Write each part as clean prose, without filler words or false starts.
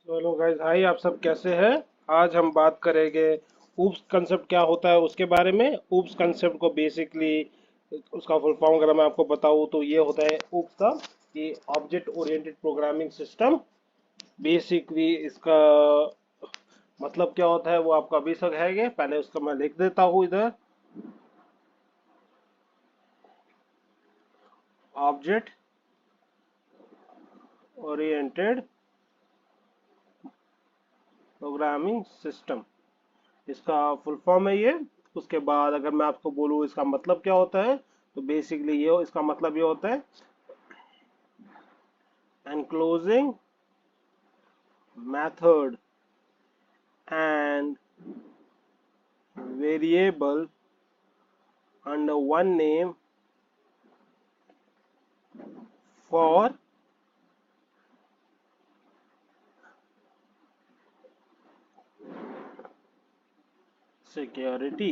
चलो गाइस, हाय, आप सब कैसे हैं? आज हम बात करेंगे ऊप्स कंसेप्ट क्या होता है उसके बारे में। ऊप्स कंसेप्ट को बेसिकली उसका फुल फॉर्म अगर मैं आपको बताऊं तो ये होता है ऊप्स का, ये object oriented programming system. Basically इसका मतलब क्या होता है वो आपका अभी तक है, पहले उसका मैं लिख देता हूँ इधर। ऑब्जेक्ट ओरिएंटेड प्रोग्रामिंग सिस्टम, इसका फुल फॉर्म है ये। उसके बाद अगर मैं आपको बोलूँ इसका मतलब क्या होता है, तो बेसिकली ये इसका मतलब ये होता है enclosing method and variable under one name for security.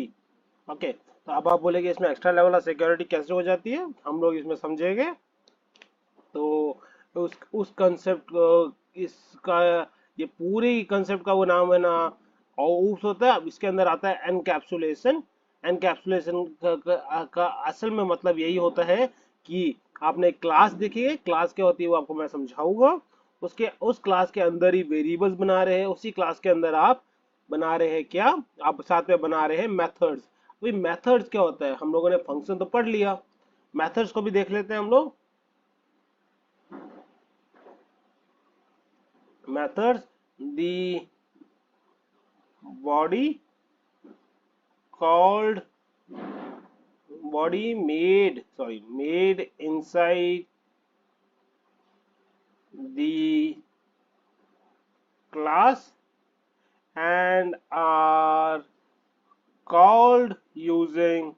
Okay, तो अब आप बोलेंगे इसमें एक्स्ट्रा लेवल ऑफ सिक्योरिटी कैसे हो जाती है, हम लोग इसमें समझेंगे। तो उस कंसेप्ट इसका, ये पूरी कंसेप्ट का वो नाम है ना, ऑप्स होता है। अब इसके अंदर आता है एनकैप्सुलेशन। एनकैप्सुलेशन का असल में मतलब यही होता है कि आपने क्लास देखी है, क्लास क्या होती है वो आपको मैं समझाऊंगा। उसके उस क्लास के अंदर ही वेरिएबल्स बना रहे हैं, उसी क्लास के अंदर आप बना रहे हैं क्या, आप साथ में बना रहे हैं मेथड्स। भाई मेथड्स क्या होता है, हम लोगों ने फंक्शन तो पढ़ लिया, मेथड्स को भी देख लेते हैं हम लोग। methods, the body called body made, sorry, made inside the class and are called using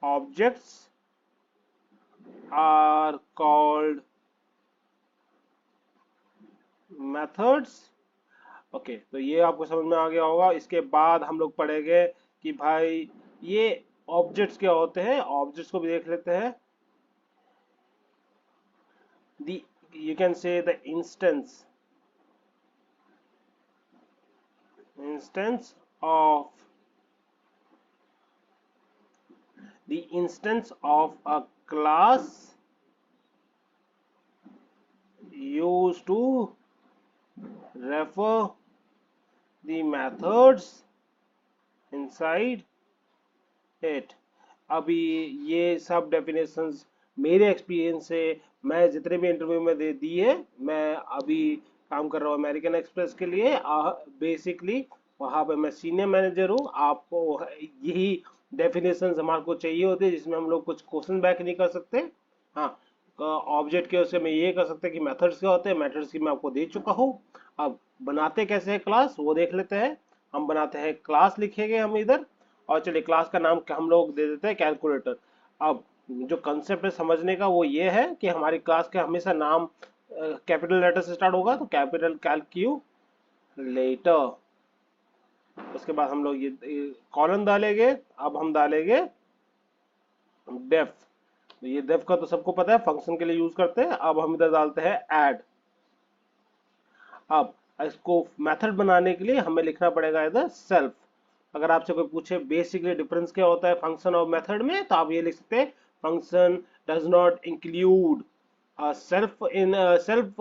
objects are called methods। Okay, तो ये आपको समझ में आ गया होगा। इसके बाद हम लोग पढ़ेंगे कि भाई ये ऑब्जेक्ट्स क्या होते हैं, ऑब्जेक्ट्स को भी देख लेते हैं। the you can say the instance of a class used to refer the methods inside it। अभी ये सब डेफिनेशंस मेरे एक्सपीरियंस से, मैं जितने भी इंटरव्यू में दे दी है, मैं अभी काम कर रहा हूँ अमेरिकन एक्सप्रेस के लिए। बेसिकली वहाँ पे मैं सीनियर मैनेजर हूँ। आपको यही डेफिनेशंस हमारे को चाहिए होती है, जिसमें हम लोग कुछ क्वेश्चन बैक नहीं कर सकते। हाँ, ऑब्जेक्ट के उससे मैं ये कर सकते हैं कि मेथड्स क्या होते हैं, मेथड्स की मैं आपको दे चुका हूँ। अब बनाते कैसे हैं क्लास वो देख लेते हैं। हम बनाते हैं क्लास, लिखेंगे हम इधर। और चलिए क्लास का नाम हम लोग दे देते हैं कैलकुलेटर। अब जो कंसेप्ट है समझने का वो ये है कि हमारी क्लास का हमेशा नाम कैपिटल लेटर से स्टार्ट होगा, तो कैपिटल कैलकुलेटर। उसके बाद हम लोग ये कॉलन डालेंगे। अब हम डालेंगे डेफ। तो ये डेफ का तो सबको पता है, फंक्शन के लिए यूज करते हैं। अब हम इधर डालते हैं ऐड। अब इसको मेथड बनाने के लिए हमें लिखना पड़ेगा इधर सेल्फ। अगर आपसे कोई पूछे बेसिकली डिफरेंस क्या होता है फंक्शन और मेथड में, तो आप ये लिख सकते हैं function does not include self in self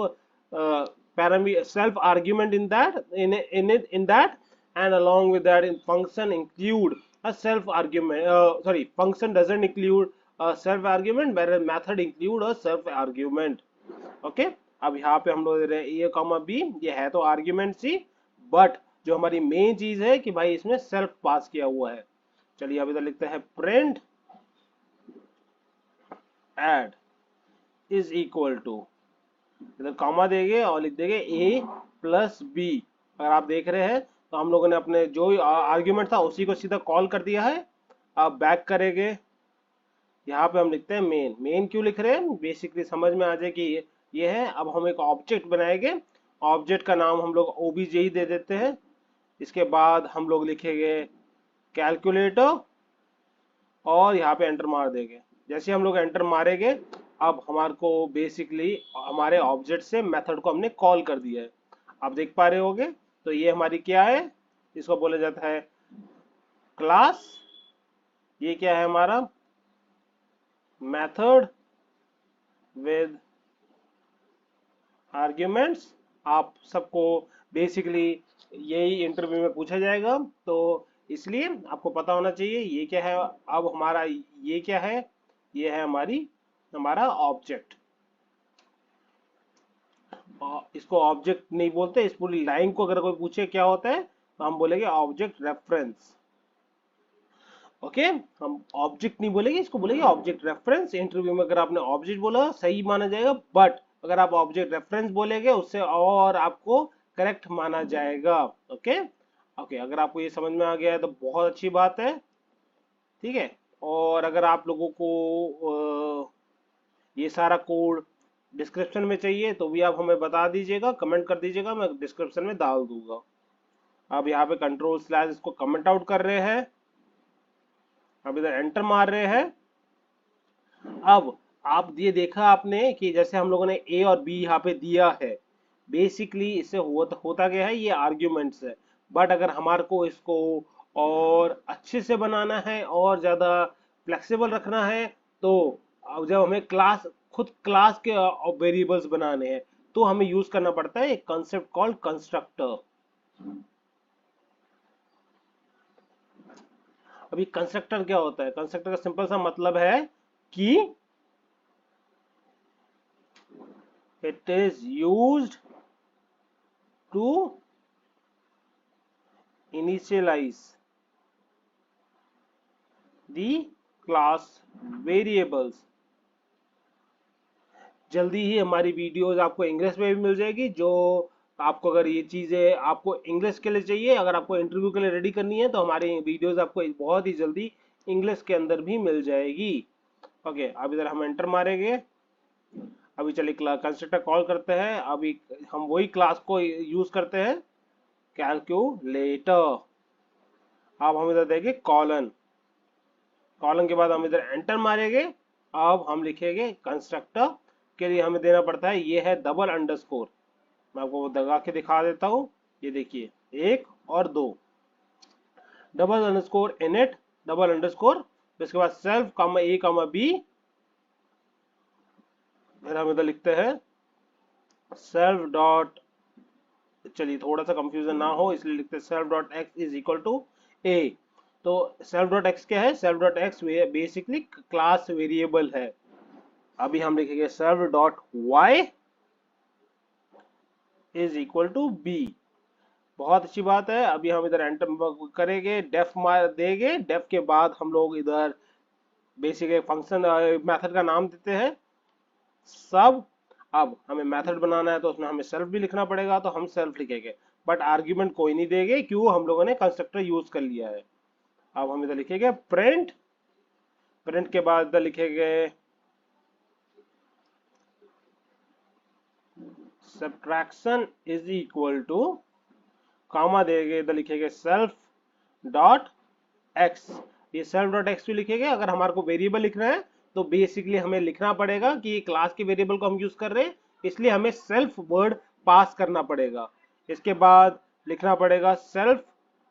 parameter self argument in that in that, and along with that in function include a self argument, sorry, function doesn't include a self argument whereas method include a self argument। Okay, अब यहाँ पे हम लोग दे रहे हैं ए comma B, ये है तो आर्ग्यूमेंट सी, बट जो हमारी मेन चीज है कि भाई इसमें सेल्फ पास किया हुआ है। चलिए अब इधर लिखते हैं print add is equal to, इधर कॉमा देंगे और लिख देंगे ए प्लस बी। अगर आप देख रहे हैं तो हम लोगों ने अपने जो आर्ग्यूमेंट था उसी को सीधा कॉल कर दिया है। अब बैक करेंगे, यहाँ पे हम लिखते हैं मेन। मेन क्यों लिख रहे हैं, बेसिकली समझ में आ जाए कि ये है। अब हम एक ऑब्जेक्ट बनाएंगे, ऑब्जेक्ट का नाम हम लोग ओबीजे ही दे देते हैं। इसके बाद हम लोग लिखेंगे कैलकुलेटर और यहाँ पे एंटर मार देंगे। जैसे हम लोग एंटर मारेंगे अब हमारे को बेसिकली हमारे ऑब्जेक्ट से मेथड को हमने कॉल कर दिया है। आप देख पा रहे होगे, तो ये हमारी क्या है, इसको बोला जाता है क्लास। ये क्या है हमारा मेथड विद आर्ग्यूमेंट्स। आप सबको बेसिकली यही इंटरव्यू में पूछा जाएगा, तो इसलिए आपको पता होना चाहिए ये क्या है। अब हमारा ये क्या है, ये है हमारा ऑब्जेक्ट। इसको ऑब्जेक्ट नहीं बोलते, इस पूरी लाइन को अगर कोई पूछे क्या होता है तो हम बोलेंगे ऑब्जेक्ट रेफरेंस। ओके, हम ऑब्जेक्ट नहीं बोलेंगे, इसको बोलेंगे ऑब्जेक्ट रेफरेंस। इंटरव्यू में अगर आपने ऑब्जेक्ट बोला सही माना जाएगा, बट अगर आप ऑब्जेक्ट रेफरेंस बोलेंगे उससे और आपको करेक्ट माना जाएगा। ओके ओके, अगर आपको ये समझ में आ गया है तो बहुत अच्छी बात है। ठीक है, और अगर आप लोगों को ये सारा कोड डिस्क्रिप्शन में चाहिए तो भी आप हमें बता दीजिएगा, कमेंट कर दीजिएगा, मैं डिस्क्रिप्शन में डाल दूंगा। अब यहाँ पे कंट्रोल स्लैश इसको कमेंट आउट कर रहे हैं, अब इधर एंटर मार रहे हैं। अब आप ये देखा आपने कि जैसे हम लोगों ने ए और बी यहाँ पे दिया है, बेसिकली इससे होता क्या है, ये आर्ग्यूमेंट्स है। बट अगर हमारे को इसको और अच्छे से बनाना है और ज्यादा फ्लेक्सिबल रखना है, तो अब जब हमें खुद क्लास के वेरिएबल्स बनाने हैं तो हमें यूज करना पड़ता है एक कंसेप्ट कॉल्ड कंस्ट्रक्टर। अभी कंस्ट्रक्टर क्या होता है, कंस्ट्रक्टर का सिंपल सा मतलब है कि it is used to initialize the class variables। जल्दी ही हमारी वीडियोस आपको इंग्लिश में भी मिल जाएगी। जो आपको अगर ये चीजें आपको इंग्लिश के लिए चाहिए, अगर आपको इंटरव्यू के लिए रेडी करनी है, तो हमारी वीडियोस आपको बहुत ही जल्दी इंग्लिश के अंदर भी मिल जाएगी। ओके, अब इधर हम एंटर मारेंगे। अभी चलिए कंस्ट्रक्टर कॉल करते हैं। अभी हम वही क्लास को यूज करते हैं, कैलकुलेटर। अब हम इधर देंगे कॉलन, कॉलन के बाद हम इधर एंटर मारेंगे। अब हम लिखेंगे कंस्ट्रक्टर के लिए हमें देना पड़ता है, ये है डबल अंडरस्कोर। मैं आपको दगा के दिखा देता हूँ, ये देखिए 1 और 2, double underscore init, double underscore, इसके बाद सेल्फ कामा ए कामा बी। फिर हम इधर लिखते हैं सेल्फ डॉट, चलिए थोड़ा सा कंफ्यूजन ना हो इसलिए लिखते हैं self dot X is equal to A. तो सेल्फ डॉट एक्स क्या है, self dot X basically class variable है। अभी हम लिखेंगे self dot Y is equal to B. बहुत अच्छी बात है। अभी हम इधर एंटर करेंगे, डेफ मार देंगे, डेफ के बाद हम लोग इधर बेसिक एक फंक्शन मेथड का नाम देते हैं सब। अब हमें मेथड बनाना है तो उसमें हमें सेल्फ भी लिखना पड़ेगा, तो हम सेल्फ लिखेंगे, बट आर्ग्यूमेंट कोई नहीं देंगे, क्यों, हम लोगों ने कंस्ट्रक्टर यूज कर लिया है। अब हम इधर लिखेंगे प्रिंट, प्रिंट के बाद इधर लिखेंगे सब्ट्रैक्शन इज इक्वल टू, कामा देंगे, इधर लिखेंगे सेल्फ डॉट एक्स। ये सेल्फ डॉट एक्स भी लिखेंगे। अगर हमारे को वेरिएबल लिखना है तो बेसिकली हमें लिखना पड़ेगा कि ये क्लास के वेरिएबल को हम यूज कर रहे हैं, इसलिए हमें सेल्फ वर्ड पास करना पड़ेगा। इसके बाद लिखना पड़ेगा सेल्फ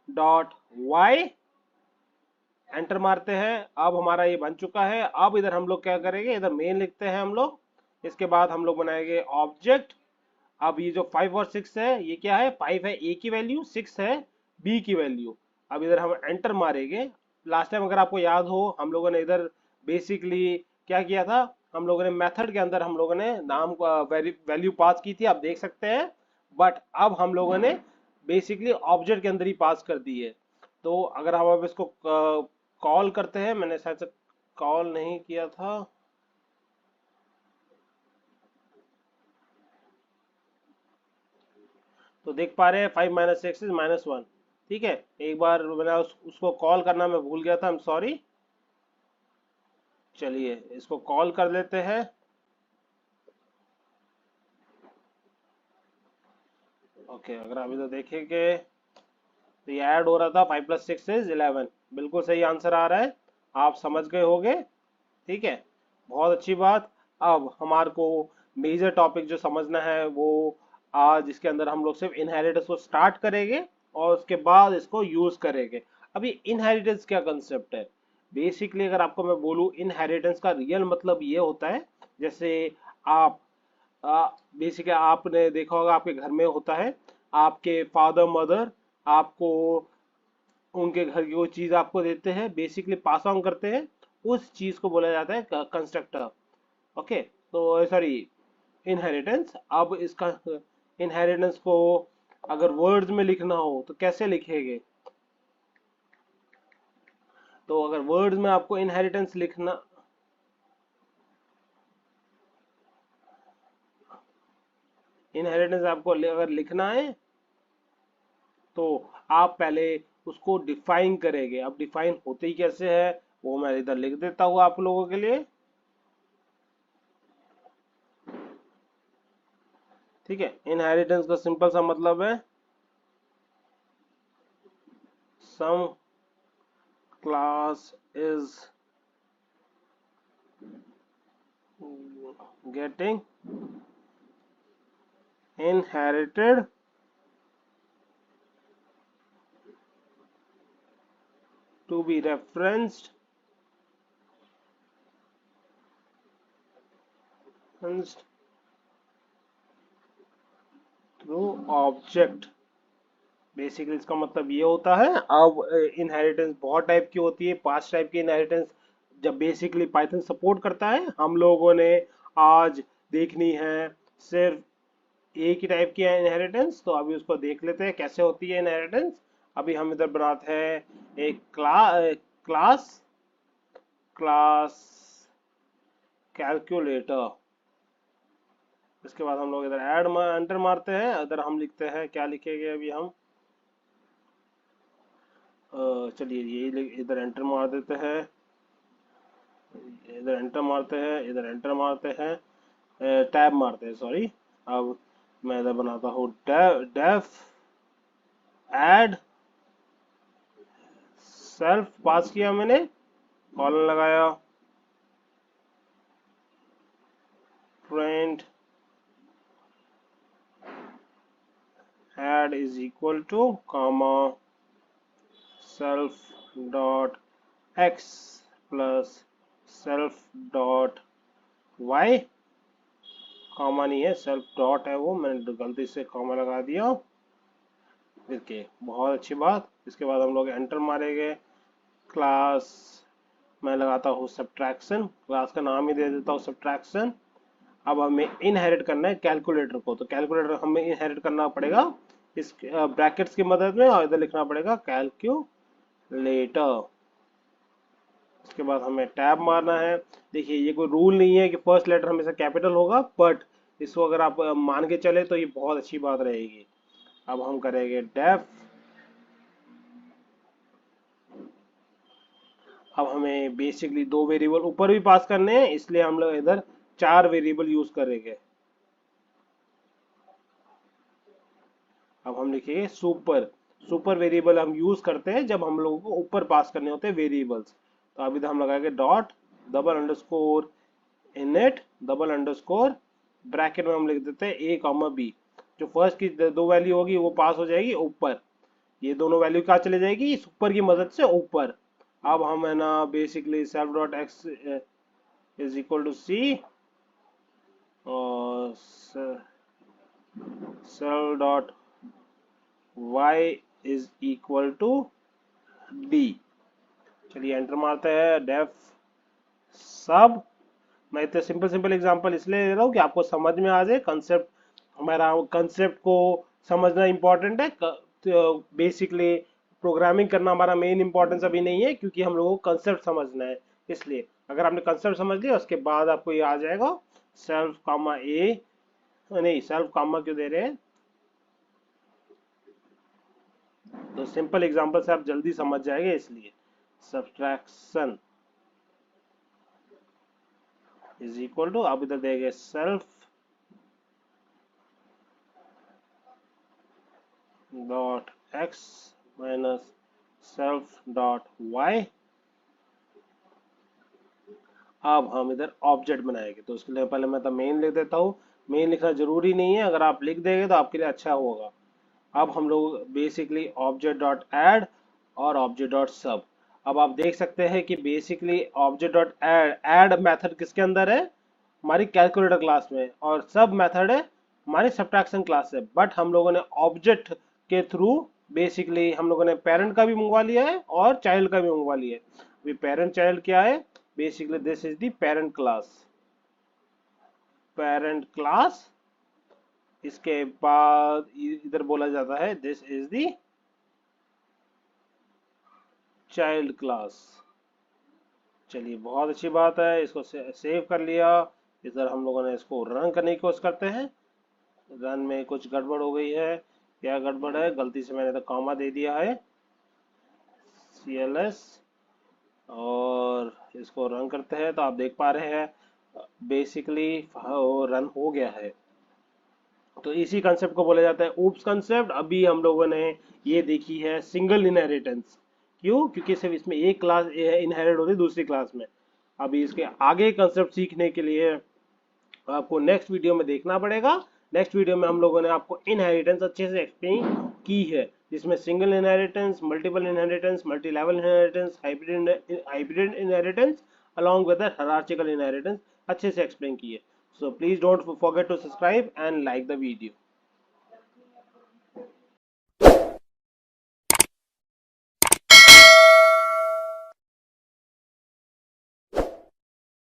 डॉट वाई, एंटर मारते हैं। अब हमारा ये बन चुका है। अब इधर हम लोग क्या करेंगे, इधर मेन लिखते हैं हम लोग, इसके बाद हम लोग बनाएंगे ऑब्जेक्ट। अब ये जो 5 और 6 है, ये क्या है, 5 है ए की वैल्यू, 6 है बी की वैल्यू। अब इधर हम एंटर मारेंगे। लास्ट टाइम अगर आपको याद हो, हम लोगों ने इधर बेसिकली क्या किया था, हम लोगों ने मेथड के अंदर हम लोगों ने नाम वैल्यू पास की थी, आप देख सकते हैं। बट अब हम लोगों ने बेसिकली ऑब्जेक्ट के अंदर ही पास कर दी है। तो अगर हम अब इसको कॉल करते हैं, मैंने शायद से कॉल नहीं किया था, तो देख पा रहे हैं 5 माइनस सिक्स इज -1। ठीक है, एक बार मैंने उसको कॉल करना मैं भूल गया था, आई एम सॉरी। चलिए इसको कॉल कर लेते हैं। ओके, अगर आप इधर देखेंगे तो ये ऐड हो रहा था 5 + 6 इज 11, बिल्कुल सही आंसर आ रहा है, आप समझ गए होंगे। ठीक है, बहुत अच्छी बात। अब हमारे को मेजर टॉपिक जो समझना है वो आज इसके अंदर हम लोग सिर्फ इनहेरिटेंस को स्टार्ट करेंगे और उसके बाद इसको यूज करेंगे। अभी इनहेरिटेंस क्या कंसेप्ट है? बेसिकली अगर आपको मैं बोलूं, इनहेरिटेंस का रियल मतलब ये होता है, जैसे आप बेसिकली आपने देखा होगा आपके घर में होता है, आपके फादर मदर आपको उनके घर की कोई चीज आपको देते हैं, बेसिकली पास ऑन करते हैं, उस चीज को बोला जाता है कंस्ट्रक्टर। ओके, तो सॉरी, इनहेरिटेंस। अब इसका इनहेरिटेंस को अगर वर्ड्स में लिखना हो तो कैसे लिखेंगे? तो अगर वर्ड्स में आपको इनहेरिटेंस लिखना, इनहेरिटेंस आपको अगर लिखना है तो आप पहले उसको डिफाइन करेंगे। अब डिफाइन होते ही कैसे है वो मैं इधर लिख देता हूँ आप लोगों के लिए। ठीक है, इनहेरिटेंस का सिंपल सा मतलब है some class is getting inherited to be referenced through object। Basically इसका मतलब ये होता है। अब इनहेरिटेंस बहुत टाइप की होती है, 5 टाइप की इनहेरिटेंस जब बेसिकली पाइथन सपोर्ट करता है। हम लोगों ने आज देखनी है सिर्फ एक ही टाइप की है इनहेरिटेंस, तो अभी उसको देख लेते हैं कैसे होती है इनहेरिटेंस। अभी हम इधर बनाते हैं एक क्लास क्लास कैलकुलेटर। इसके बाद हम लोग इधर ऐड एंटर मारते हैं, इधर हम लिखते हैं, क्या लिखेंगे अभी हम, चलिए ये इधर एंटर मार देते हैं, इधर एंटर मारते हैं, इधर एंटर मारते हैं, टैब मारते हैं, सॉरी। अब मैं इधर बनाता हूँ डेफ ऐड सेल्फ, पास किया मैंने, कॉलन लगाया, print add is equal to comma self dot X plus self dot Y. Comma नहीं है, सेल्फ डॉट है, वो मैंने गलती से कॉमा लगा दिया। देखिए बहुत अच्छी बात। इसके बाद हम लोग एंटर मारेंगे, क्लास मैं लगाता हूँ सब्ट्रैक्शन, क्लास का नाम ही दे देता हूँ सब्ट्रैक्शन। अब हमें इनहेरिट करना है कैलकुलेटर को, तो कैलकुलेटर हमें इनहेरिट करना पड़ेगा इस ब्रैकेट्स की मदद में, और इधर लिखना पड़ेगा कैलकुलेटर। उसके बाद हमें टैब मारना है। देखिए ये कोई रूल नहीं है कि फर्स्ट लेटर हमेशा कैपिटल होगा, बट इसको अगर आप मान के चले तो ये बहुत अच्छी बात रहेगी। अब हम करेंगे डेफ। अब हमें बेसिकली 2 वेरिएबल ऊपर भी पास करने हैं, इसलिए हम लोग इधर 4 वेरिएबल यूज करेंगे। अब हम लिखेंगे सुपर। सुपर वेरिएबल हम यूज करते हैं जब हम लोगों को ऊपर पास करने होते हैं वेरिएबल्स। तो अभी हम लगाएंगे dot double underscore init double underscore, bracket में हम लिख देते हैं ए कॉमा बी। जो फर्स्ट की 2 वैल्यू होगी वो पास हो जाएगी ऊपर, ये दोनों वैल्यू कहाँ चले जाएगी, सुपर की मदद से ऊपर। अब हम है ना basically self dot X is equal to C और self dot Y is equal to D. चलिए एंटर मारते हैं, डेफ सब। मैं इतने सिंपल सिंपल एग्जांपल इसलिए ले रहा हूँ कि आपको समझ में आ जाए कंसेप्ट। हमारा कंसेप्ट को समझना इंपॉर्टेंट है। तो बेसिकली प्रोग्रामिंग करना हमारा मेन इंपॉर्टेंस अभी नहीं है, क्योंकि हम लोगों को कंसेप्ट समझना है। इसलिए अगर आपने कंसेप्ट समझ लिया उसके बाद आपको ये आ जाएगा सेल्फ कामा ए, नहीं सेल्फ कामा क्यों दे रहे हैं, तो सिंपल एग्जांपल से आप जल्दी समझ जाएंगे, इसलिए सब्ट्रैक्शन इज इक्वल टू, आप इधर देंगे self dot X minus self dot Y. अब हम इधर ऑब्जेक्ट बनाएंगे, तो उसके लिए पहले मैं तो मेन लिख देता हूँ। मेन लिखना जरूरी नहीं है, अगर आप लिख देंगे तो आपके लिए अच्छा होगा। अब हम लोग बेसिकली ऑब्जेक्ट डॉट ऐड और ऑब्जेक्ट डॉट सब। अब आप देख सकते हैं कि basically object dot add add method किसके अंदर है, हमारी कैलकुलेटर क्लास में, और सब मेथड है हमारी सब्ट्रैक्शन क्लास से। बट हम लोगों ने ऑब्जेक्ट के थ्रू बेसिकली हम लोगों ने पेरेंट का भी मंगवा लिया है और चाइल्ड का भी मंगवा लिया है। अभी पेरेंट चाइल्ड क्या है, basically this is the parent class, parent class. इसके बाद इधर बोला जाता है this is the child class. चलिए बहुत अच्छी बात है, इसको सेव कर लिया। इधर हम लोगों ने इसको रन करने की कोशिश करते हैं। रन में कुछ गड़बड़ हो गई है, क्या गड़बड़ है, गलती से मैंने तो कॉमा दे दिया है, CLS। और इसको रन करते हैं तो आप देख पा रहे हैं बेसिकली रन हो गया है। तो इसी कंसेप्ट को बोला जाता है ऊप्स कंसेप्ट। अभी हम लोगों ने ये देखी है सिंगल इनहेरिटेंस। क्यों, क्योंकि सिर्फ इसमें एक क्लास इनहेरिट होती है दूसरी क्लास में। अभी इसके आगे कंसेप्ट सीखने के लिए आपको नेक्स्ट वीडियो में देखना पड़ेगा। नेक्स्ट वीडियो में हम लोगों ने आपको इनहेरिटेंस अच्छे से एक्सप्लेन की है, जिसमें single inheritance, multiple inheritance, multi level inheritance, hybrid inheritance along with the hierarchical inheritance अच्छे से एक्सप्लेन की है। So please don't forget to subscribe and like the video.